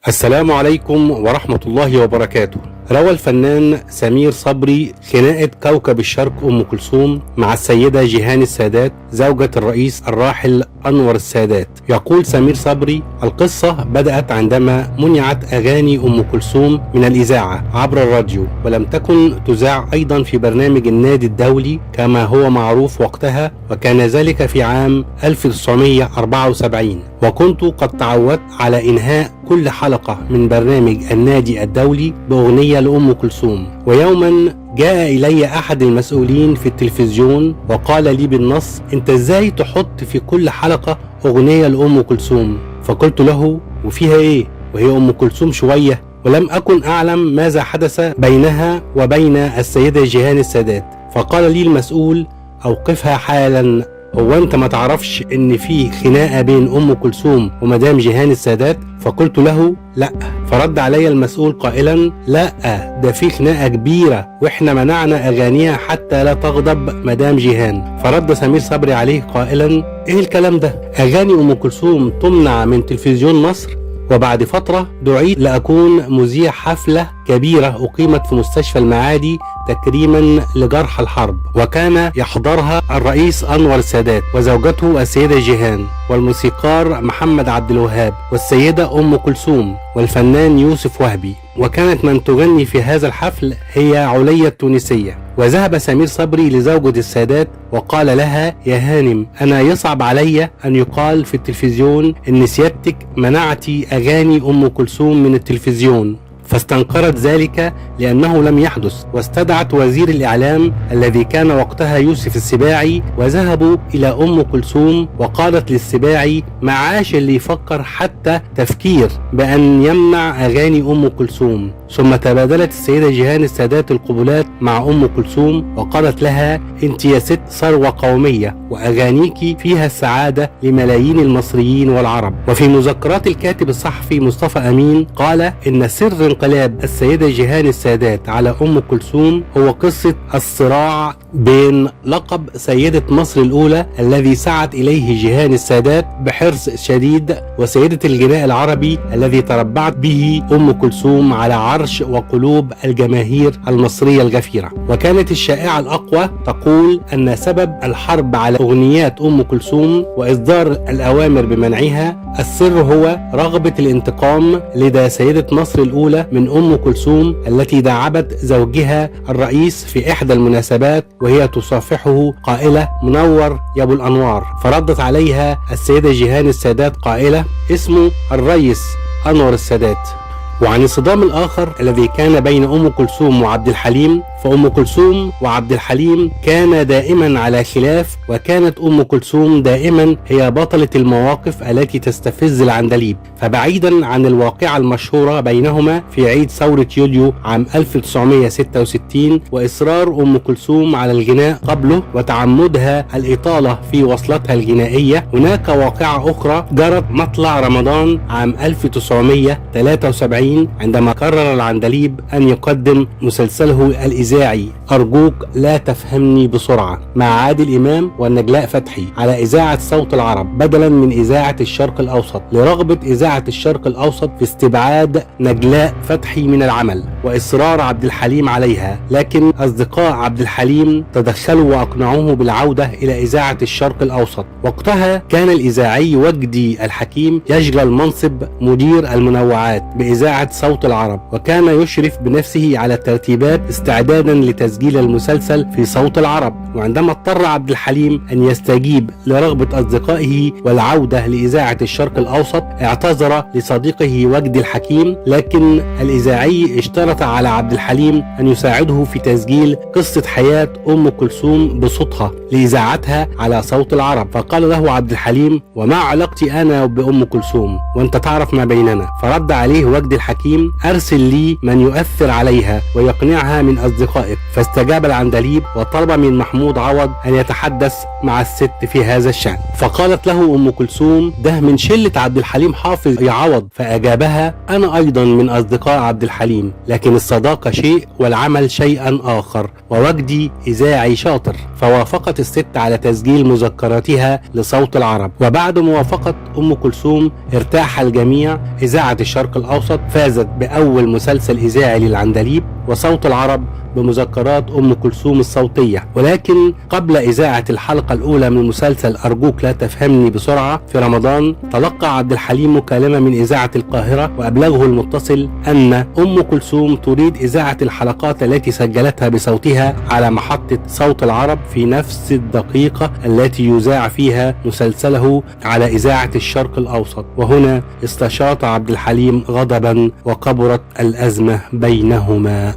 السلام عليكم ورحمة الله وبركاته. روى الفنان سمير صبري خناقة كوكب الشرق أم كلثوم مع السيدة جيهان السادات زوجة الرئيس الراحل أنور السادات. يقول سمير صبري: القصة بدأت عندما منعت أغاني أم كلثوم من الإذاعة عبر الراديو، ولم تكن تذاع أيضا في برنامج النادي الدولي كما هو معروف وقتها، وكان ذلك في عام 1974. وكنت قد تعودت على إنهاء كل حلقة من برنامج النادي الدولي بأغنية لأم كلثوم. ويوما جاء إلي أحد المسؤولين في التلفزيون وقال لي بالنص: أنت إزاي تحط في كل حلقة أغنية لأم كلثوم؟ فقلت له: وفيها إيه؟ وهي أم كلثوم شوية. ولم أكن أعلم ماذا حدث بينها وبين السيدة جيهان السادات. فقال لي المسؤول: أوقفها حالا، هو انت ما تعرفش ان في خناقة بين ام كلثوم ومدام جيهان السادات؟ فقلت له: لا. فرد علي المسؤول قائلا: لا، ده في خناقة كبيرة واحنا منعنا اغانيها حتى لا تغضب مدام جيهان. فرد سمير صبري عليه قائلا: ايه الكلام ده؟ اغاني ام كلثوم تمنع من تلفزيون مصر؟ وبعد فترة دعيت لأكون مذيع حفلة كبيرة أقيمت في مستشفى المعادي تكريما لجرحى الحرب، وكان يحضرها الرئيس أنور السادات وزوجته السيدة جيهان والموسيقار محمد عبد الوهاب والسيدة أم كلثوم والفنان يوسف وهبي، وكانت من تغني في هذا الحفل هي عليا التونسية. وذهب سمير صبري لزوجة السادات وقال لها: يا هانم، أنا يصعب علي أن يقال في التلفزيون إن سيادتك منعتي أغاني أم كلثوم من التلفزيون. فاستنكرت ذلك لأنه لم يحدث، واستدعت وزير الإعلام الذي كان وقتها يوسف السباعي، وذهبوا إلى أم كلثوم وقالت للسباعي: معاش اللي يفكر حتى تفكير بأن يمنع أغاني أم كلثوم. ثم تبادلت السيدة جيهان السادات القبلات مع أم كلثوم وقالت لها: انت يا ست ثروة قومية، وأغانيكي فيها السعادة لملايين المصريين والعرب. وفي مذكرات الكاتب الصحفي مصطفى أمين قال إن سر انقلاب السيدة جيهان السادات على أم كلثوم هو قصة الصراع بين لقب سيدة مصر الأولى الذي سعت إليه جيهان السادات بحرص شديد، وسيدة الغناء العربي الذي تربعت به أم كلثوم على عرش وقلوب الجماهير المصرية الغفيرة. وكانت الشائعة الأقوى تقول أن سبب الحرب على أغنيات أم كلثوم وإصدار الأوامر بمنعها السر هو رغبة الانتقام لدى سيدة مصر الأولى من أم كلثوم التي داعبت زوجها الرئيس في إحدى المناسبات وهي تصافحه قائلة: منور يا أبو الأنوار. فردت عليها السيدة جيهان السادات قائلة: اسمه الرئيس أنور السادات. وعن الصدام الآخر الذي كان بين أم كلثوم وعبد الحليم، فأم كلثوم وعبد الحليم كان دائما على خلاف، وكانت أم كلثوم دائما هي بطلة المواقف التي تستفز العندليب. فبعيدا عن الواقعة المشهورة بينهما في عيد ثورة يوليو عام 1966 وإصرار أم كلثوم على الغناء قبله وتعمدها الإطالة في وصلتها الغنائية، هناك واقعة أخرى جرت مطلع رمضان عام 1973 عندما قرر العندليب أن يقدم مسلسله الإذاعي أرجوك لا تفهمني بسرعة مع عادل إمام والنجلاء فتحي على إذاعة صوت العرب بدلا من إذاعة الشرق الأوسط، لرغبة إذاعة الشرق الأوسط في استبعاد نجلاء فتحي من العمل وإصرار عبد الحليم عليها. لكن أصدقاء عبد الحليم تدخلوا وأقنعوه بالعودة إلى إذاعة الشرق الأوسط. وقتها كان الإذاعي وجدي الحكيم يشغل منصب مدير المنوعات بإذاعة صوت العرب، وكان يشرف بنفسه على الترتيبات استعدادا لتسجيل المسلسل في صوت العرب. وعندما اضطر عبد الحليم أن يستجيب لرغبة أصدقائه والعودة لإذاعة الشرق الأوسط، اعتذر لصديقه وجدي الحكيم، لكن الإذاعي اشترط على عبد الحليم أن يساعده في تسجيل قصة حياة أم كلثوم بصوتها لإذاعتها على صوت العرب. فقال له عبد الحليم: وما علاقتي أنا بأم كلثوم وأنت تعرف ما بيننا؟ فرد عليه وجدي الحكيم: أرسل لي من يؤثر عليها ويقنعها من أصدقائها دقائق، فاستجاب العندليب وطلب من محمود عوض أن يتحدث مع الست في هذا الشأن. فقالت له أم كلثوم: ده من شلة عبد الحليم حافظ يا عوض. فأجابها: أنا أيضا من أصدقاء عبد الحليم، لكن الصداقة شيء والعمل شيئا آخر، ووجدي إذاعي شاطر. فوافقت الست على تسجيل مذكراتها لصوت العرب. وبعد موافقة أم كلثوم ارتاح الجميع. إذاعة الشرق الأوسط فازت بأول مسلسل إذاعي للعندليب، وصوت العرب بمذكرات أم كلثوم الصوتية. ولكن قبل إذاعة الحلقة الأولى من مسلسل أرجوك لا تفهمني بسرعة في رمضان، تلقى عبد الحليم مكالمة من إذاعة القاهرة، وأبلغه المتصل أن أم كلثوم تريد إذاعة الحلقات التي سجلتها بصوتها على محطة صوت العرب في نفس الدقيقة التي يذاع فيها مسلسله على إذاعة الشرق الأوسط. وهنا استشاط عبد الحليم غضبا، وكبرت الأزمة بينهما.